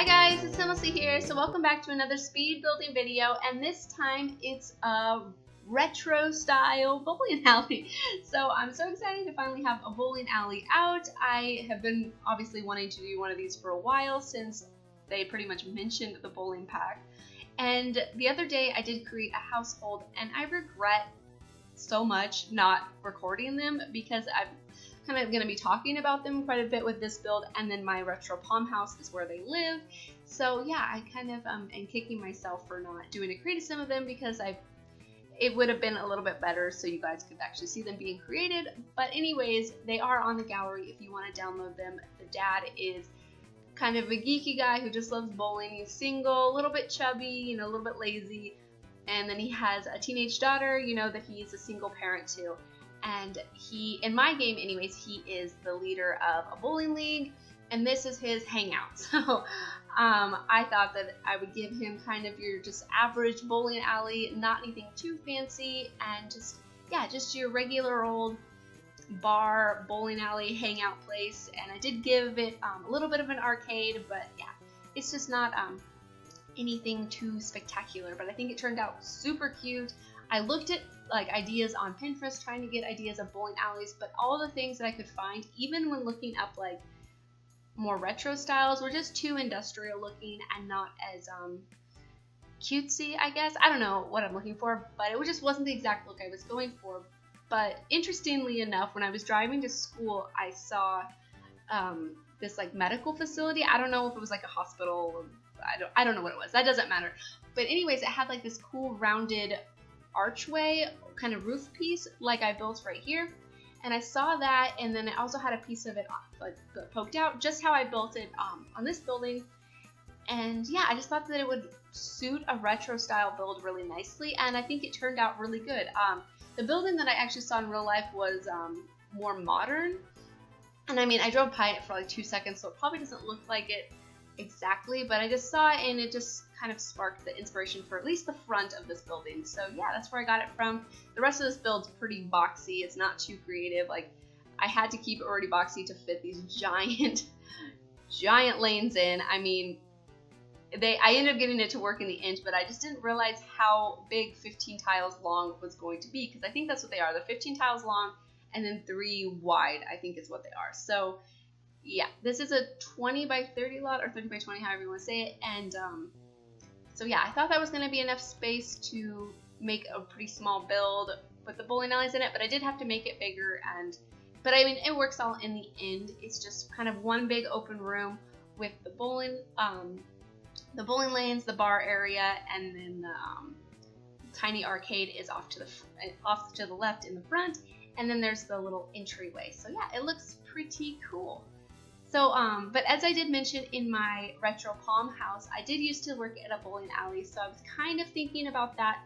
Hi guys, it's SimLicy here. So welcome back to another speed building video, and this time it's a retro style bowling alley. So I'm so excited to finally have a bowling alley out. I have been obviously wanting to do one of these for a while since they pretty much mentioned the bowling pack. And the other day I did create a household, and I regret so much not recording them because I'm kind of going to be talking about them quite a bit with this build, and then my retro palm house is where they live. So yeah, I kind of am kicking myself for not doing a creative sim of them because it would have been a little bit better so you guys could actually see them being created. But anyways, they are on the gallery if you want to download them. The dad is kind of a geeky guy who just loves bowling. He's single, a little bit chubby, a little bit lazy, and then he has a teenage daughter, that he's a single parent too. And he, in my game anyways, he is the leader of a bowling league, and this is his hangout. So I thought that I would give him kind of your just average bowling alley, not anything too fancy, and just your regular old bar bowling alley hangout place. And I did give it a little bit of an arcade, but yeah, it's just not anything too spectacular, but I think it turned out super cute. I looked at ideas on Pinterest trying to get ideas of bowling alleys, but all the things that I could find, even when looking up more retro styles, were just too industrial looking and not as cutesy, I guess. I don't know what I'm looking for, but it just wasn't the exact look I was going for. But interestingly enough, when I was driving to school, I saw this medical facility. I don't know if it was a hospital or I don't know what it was. That doesn't matter. But anyways, it had this cool rounded archway kind of roof piece like I built right here, and I saw that, and then it also had a piece of it poked out just how I built it on this building. And yeah, I just thought that it would suit a retro style build really nicely, and I think it turned out really good. The building that I actually saw in real life was more modern, and I mean, I drove by it for 2 seconds, so it probably doesn't look like it exactly, but I just saw it and it just kind of sparked the inspiration for at least the front of this building. So yeah, that's where I got it from. The rest of this build's pretty boxy. It's not too creative. I had to keep it already boxy to fit these giant lanes in. I mean, I ended up getting it to work in the end, but I just didn't realize how big 15 tiles long was going to be, because I think that's what they are. They're 15 tiles long and then 3 wide, I think is what they are. So yeah, this is a 20 by 30 lot, or 30 by 20, however you want to say it. And so yeah, I thought that was going to be enough space to make a pretty small build with the bowling alleys in it, but I did have to make it bigger. But I mean, it works all in the end. It's just kind of one big open room with the bowling lanes, the bar area, and then the tiny arcade is off to the left in the front, and then there's the little entryway. So yeah, it looks pretty cool. So, but as I did mention in my retro palm house, I did used to work at a bowling alley, so I was kind of thinking about that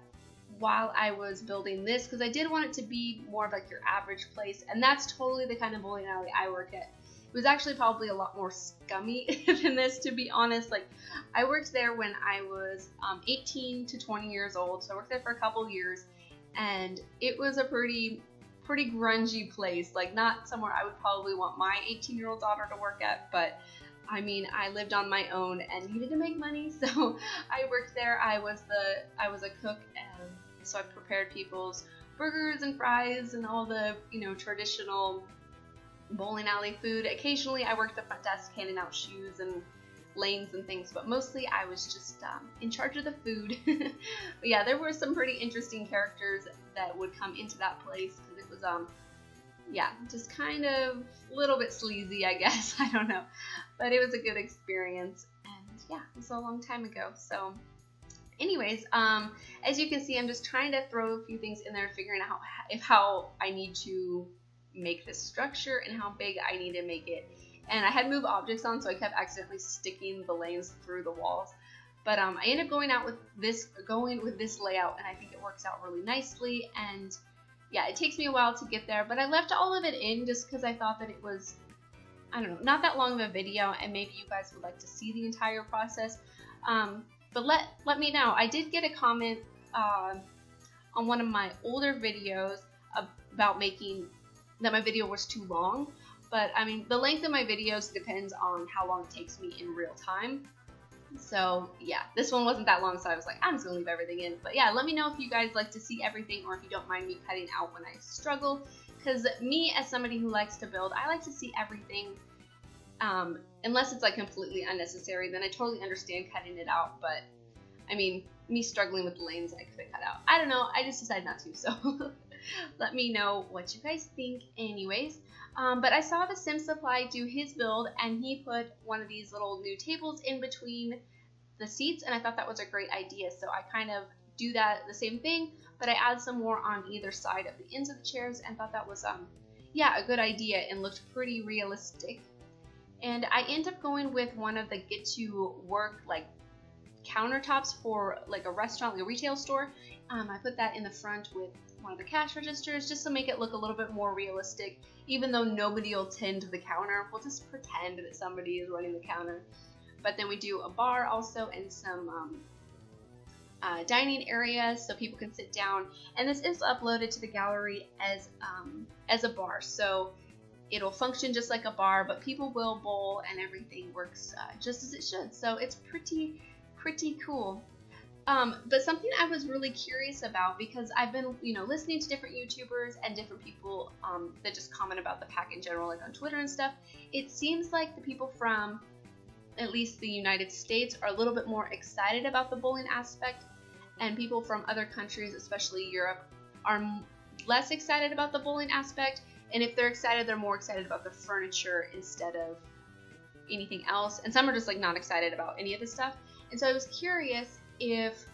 while I was building this, because I did want it to be more of your average place, and that's totally the kind of bowling alley I work at. It was actually probably a lot more scummy than this, to be honest. I worked there when I was 18 to 20 years old, so I worked there for a couple years, and it was a pretty grungy place, not somewhere I would probably want my 18-year-old daughter to work at, but I mean, I lived on my own and needed to make money, so I worked there. I was a cook, and so I prepared people's burgers and fries and all the traditional bowling alley food. Occasionally I worked the front desk handing out shoes and lanes and things, but mostly I was just in charge of the food. But yeah, there were some pretty interesting characters that would come into that place, because it was yeah, just kind of a little bit sleazy, I guess. I don't know, but it was a good experience, and yeah, it was a long time ago. So anyways, as you can see, I'm just trying to throw a few things in there, figuring out how I need to make this structure and how big I need to make it. And I had move objects on, so I kept accidentally sticking the lanes through the walls. But I ended up going with this layout, and I think it works out really nicely. And yeah, it takes me a while to get there, but I left all of it in just because I thought that it was, I don't know, not that long of a video, and maybe you guys would like to see the entire process. But let me know. I did get a comment on one of my older videos about that my video was too long. But I mean, the length of my videos depends on how long it takes me in real time. So yeah, this one wasn't that long, so I was like, I'm just gonna leave everything in. But yeah, let me know if you guys like to see everything, or if you don't mind me cutting out when I struggle. Because me, as somebody who likes to build, I like to see everything. Unless it's like completely unnecessary, then I totally understand cutting it out. But I mean, me struggling with the lanes, I could have cut out. I don't know, I just decided not to, so let me know what you guys think anyways. But I saw the Sim Supply do his build, and he put one of these little new tables in between the seats, and I thought that was a great idea. So I kind of do that, the same thing, but I add some more on either side of the ends of the chairs, and thought that was yeah, a good idea and looked pretty realistic. And I end up going with one of the get to work like countertops for like a restaurant, like a retail store. I put that in the front with one of the cash registers just to make it look a little bit more realistic. Even though nobody will tend to the counter, we'll just pretend that somebody is running the counter. But then we do a bar also, and some dining areas so people can sit down. And this is uploaded to the gallery as a bar, so it'll function just like a bar, but people will bowl and everything works just as it should. So it's pretty cool. But something I was really curious about, because I've been, listening to different YouTubers and different people that just comment about the pack in general, like on Twitter and stuff. It seems like the people from at least the United States are a little bit more excited about the bowling aspect, and people from other countries, especially Europe, are less excited about the bowling aspect. And if they're excited, they're more excited about the furniture instead of anything else. And some are just like not excited about any of this stuff. And so I was curious if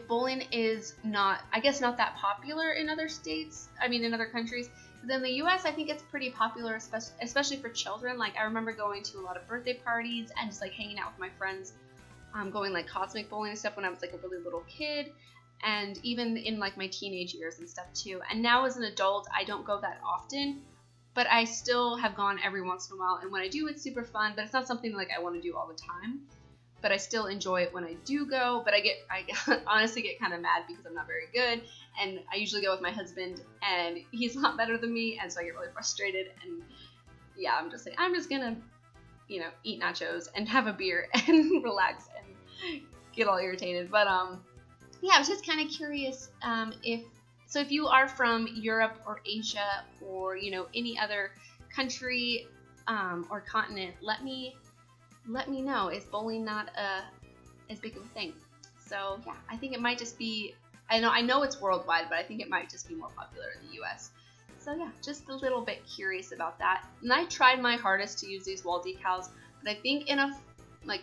bowling is not that popular in other states, in other countries. But in the US, I think it's pretty popular, especially for children. Like, I remember going to a lot of birthday parties and just like hanging out with my friends, going like cosmic bowling and stuff when I was like a really little kid, and even in like my teenage years and stuff too. And now as an adult, I don't go that often, but I still have gone every once in a while. And when I do, it's super fun, but it's not something like I want to do all the time. But I still enjoy it when I do go. But I honestly get kind of mad because I'm not very good. And I usually go with my husband, and he's a lot better than me. And so I get really frustrated. And yeah, I'm just gonna, eat nachos and have a beer and relax and get all irritated. But yeah, I was just kind of curious if you are from Europe or Asia or any other country or continent, let me know. Is bowling not as big of a thing? So yeah, I think it might just be, I know it's worldwide, but I think it might just be more popular in the US. So yeah, just a little bit curious about that. And I tried my hardest to use these wall decals, but I think in a like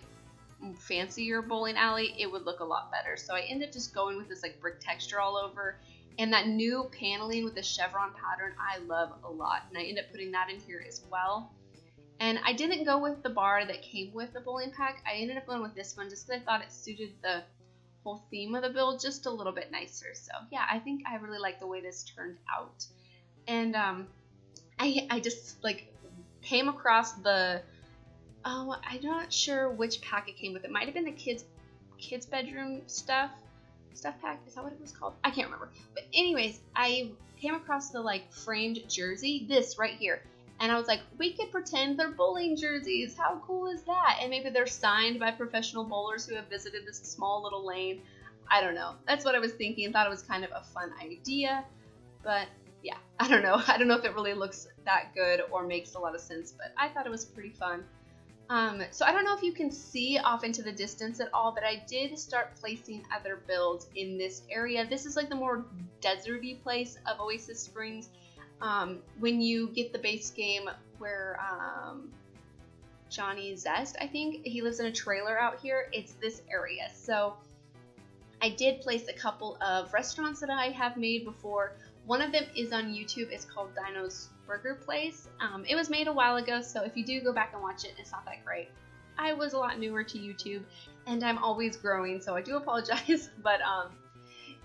fancier bowling alley, it would look a lot better. So I ended up just going with this like brick texture all over, and that new paneling with the chevron pattern I love a lot, and I ended up putting that in here as well. And I didn't go with the bar that came with the bowling pack. I ended up going with this one just because I thought it suited the whole theme of the build just a little bit nicer. So yeah, I think I really like the way this turned out. And I just like came across the I'm not sure which pack it came with. It might have been the kids bedroom stuff pack. Is that what it was called? I can't remember. But anyways, I came across the like framed jersey, this right here. And I was like, we could pretend they're bowling jerseys. How cool is that? And maybe they're signed by professional bowlers who have visited this small little lane. I don't know. That's what I was thinking. Thought it was kind of a fun idea. But yeah, I don't know. I don't know if it really looks that good or makes a lot of sense, but I thought it was pretty fun. So I don't know if you can see off into the distance at all, but I did start placing other builds in this area. This is like the more deserty place of Oasis Springs. When you get the base game where Johnny Zest, I think, he lives in a trailer out here, it's this area. So I did place a couple of restaurants that I have made before. One of them is on YouTube. It's called Dino's Burger Place. It was made a while ago, so if you do go back and watch it, it's not that great. I was a lot newer to YouTube, and I'm always growing, so I do apologize. But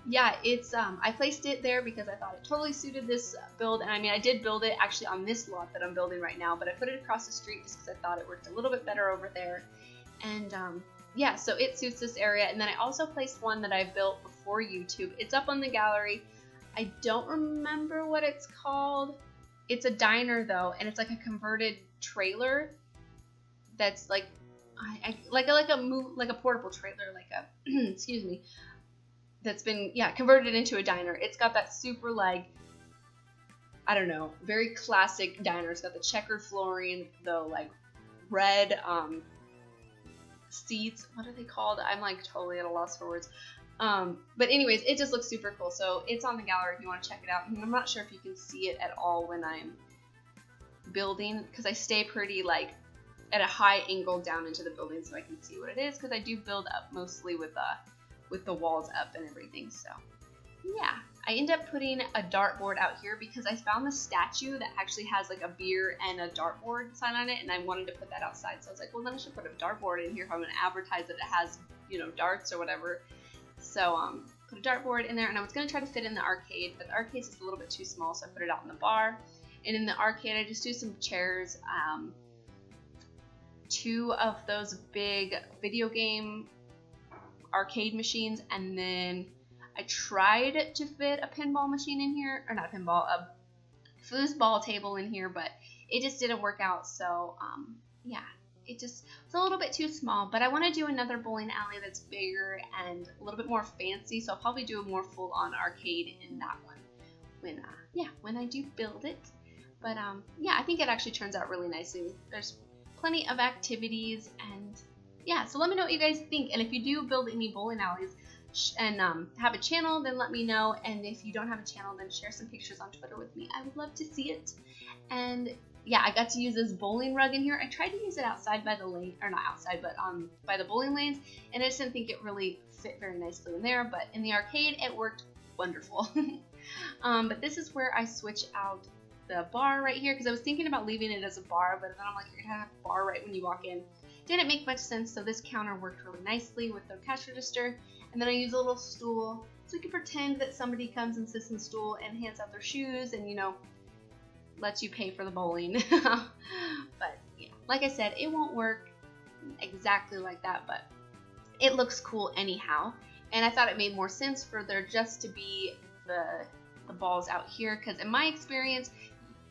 yeah, it's I placed it there because I thought it totally suited this build. And I did build it actually on this lot that I'm building right now, but I put it across the street just because I thought it worked a little bit better over there. And yeah, so it suits this area. And then I also placed one that I built before YouTube. It's up on the gallery. I don't remember what it's called. It's a diner though, and it's like a converted trailer that's like like a portable trailer, like a excuse me, that's been converted into a diner. It's got that super like, I don't know, very classic diner. It's got the checkered flooring, the like red seats. What are they called? I'm like totally at a loss for words. But anyways, it just looks super cool. So it's on the gallery if you want to check it out. And I'm not sure if you can see it at all when I'm building, because I stay pretty like at a high angle down into the building so I can see what it is, because I do build up mostly with the walls up and everything. So yeah, I end up putting a dartboard out here because I found the statue that actually has like a beer and a dartboard sign on it, and I wanted to put that outside. So I was like, well, then I should put a dartboard in here if I'm going to advertise that it has, you know, darts or whatever. So put a dartboard in there, and I was going to try to fit in the arcade, but the arcade's just a little bit too small, so I put it out in the bar. And in the arcade, I just do some chairs, 2 of those big video game arcade machines, and then I tried to fit a pinball machine in here, or not a pinball, a foosball table in here, but it just didn't work out. So yeah, it's a little bit too small. But I want to do another bowling alley that's bigger and a little bit more fancy, so I'll probably do a more full-on arcade in that one when I do build it. But yeah, I think it actually turns out really nicely. There's plenty of activities, and yeah, so let me know what you guys think. And if you do build any bowling alleys and have a channel, then let me know. And if you don't have a channel, then share some pictures on Twitter with me. I would love to see it. And yeah, I got to use this bowling rug in here. I tried to use it outside by the lane, or not outside, but by the bowling lanes, and I just didn't think it really fit very nicely in there. But in the arcade, it worked wonderful. But this is where I switch out the bar right here, because I was thinking about leaving it as a bar, but then I'm like, you're gonna have a bar right when you walk in. Didn't make much sense, so this counter worked really nicely with the cash register. And then I use a little stool so we can pretend that somebody comes and sits in the stool and hands out their shoes and, you know, lets you pay for the bowling. But yeah, like I said, it won't work exactly like that, but it looks cool anyhow. And I thought it made more sense for there just to be the balls out here, because in my experience,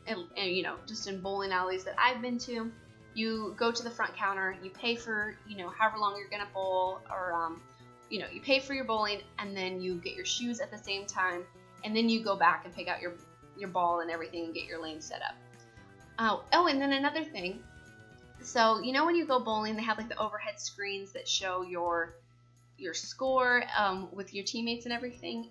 and you know, just in bowling alleys that I've been to, you go to the front counter, you pay for, you know, however long you're gonna bowl, or you know, you pay for your bowling, and then you get your shoes at the same time, and then you go back and pick out your ball and everything and get your lane set up. Oh, and then another thing, so you know when you go bowling, they have like the overhead screens that show your score with your teammates and everything,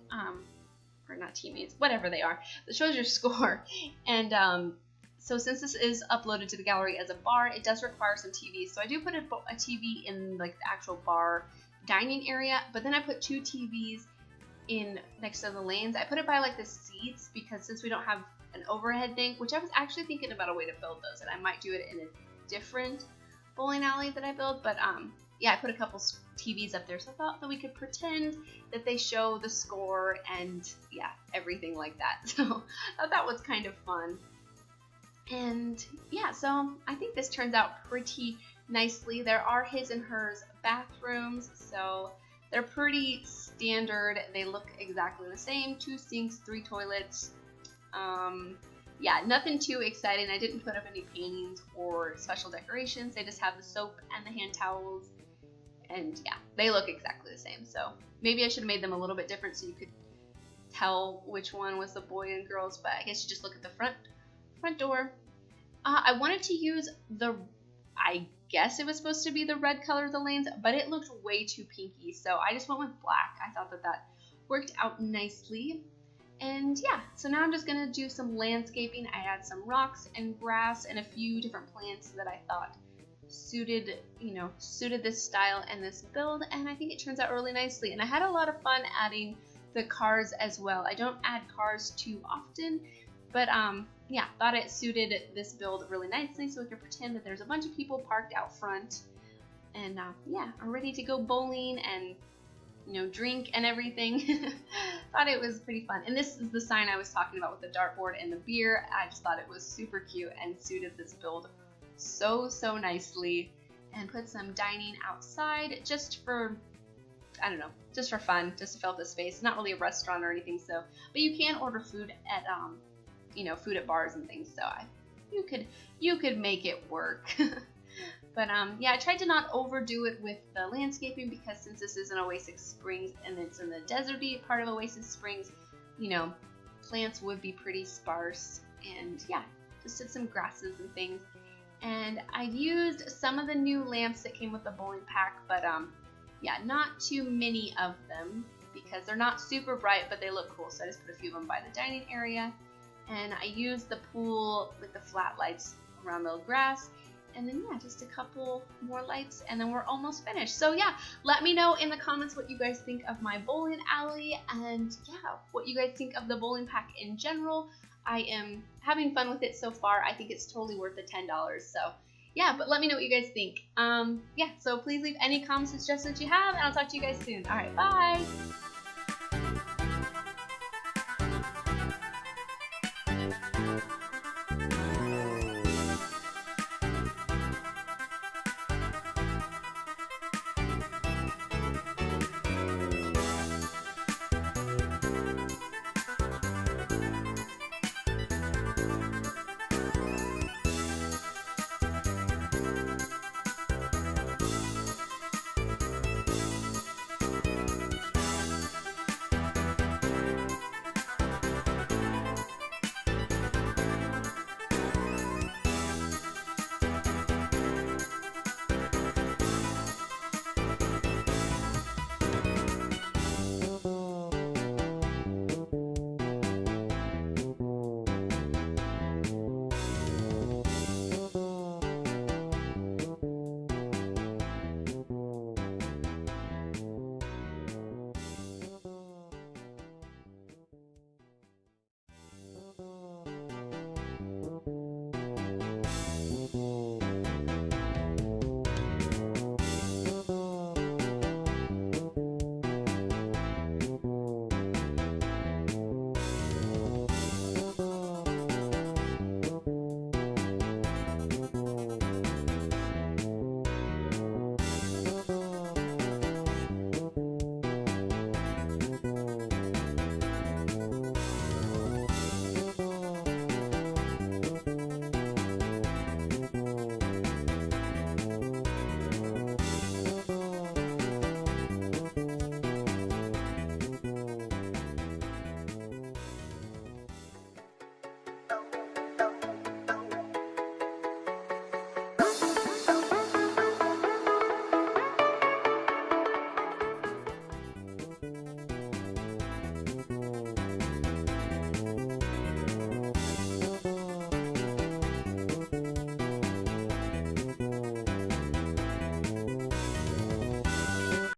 or not teammates, whatever they are, that shows your score. And so since this is uploaded to the gallery as a bar, it does require some TVs. So I do put a TV in like the actual bar dining area, but then I put 2 TVs in next to the lanes. I put it by like the seats, because since we don't have an overhead thing, which I was actually thinking about a way to build those, and I might do it in a different bowling alley that I build, but yeah, I put a couple TVs up there, so I thought that we could pretend that they show the score and yeah, everything like that. So I thought that was kind of fun. And yeah, so I think this turns out pretty nicely. There are his and hers bathrooms, so they're pretty standard. They look exactly the same. 2 sinks, 3 toilets. Yeah, nothing too exciting. I didn't put up any paintings or special decorations. They just have the soap and the hand towels, and yeah, they look exactly the same. So maybe I should have made them a little bit different so you could tell which one was the boy and girls, but I guess you just look at the front door. I wanted to use I guess it was supposed to be the red color of the lanes, but it looked way too pinky, so I just went with black. I thought that worked out nicely. And yeah, so now I'm just gonna do some landscaping. I had some rocks and grass and a few different plants that I thought suited this style and this build, and I think it turns out really nicely. And I had a lot of fun adding the cars as well. I don't add cars too often, but yeah, thought it suited this build really nicely, so we could pretend that there's a bunch of people parked out front, and yeah, are ready to go bowling and, you know, drink and everything. Thought it was pretty fun. And this is the sign I was talking about with the dartboard and the beer. I just thought it was super cute and suited this build so nicely. And put some dining outside just for, I don't know, just for fun, just to fill up the space. It's not really a restaurant or anything, so, but you can order food at you know, food at bars and things, so you could make it work. But yeah, I tried to not overdo it with the landscaping because since this is an Oasis Springs and it's in the deserty part of Oasis Springs, you know, plants would be pretty sparse. And yeah, just did some grasses and things. And I used some of the new lamps that came with the bowling pack, but yeah, not too many of them because they're not super bright, but they look cool. So I just put a few of them by the dining area. And I used the pool with the flat lights around the grass. And then yeah, just a couple more lights and then we're almost finished. So yeah, let me know in the comments what you guys think of my bowling alley and yeah, what you guys think of the bowling pack in general. I am having fun with it so far. I think it's totally worth the $10. So yeah, but let me know what you guys think. Yeah, so please leave any comments, suggestions you have, and I'll talk to you guys soon. All right, bye.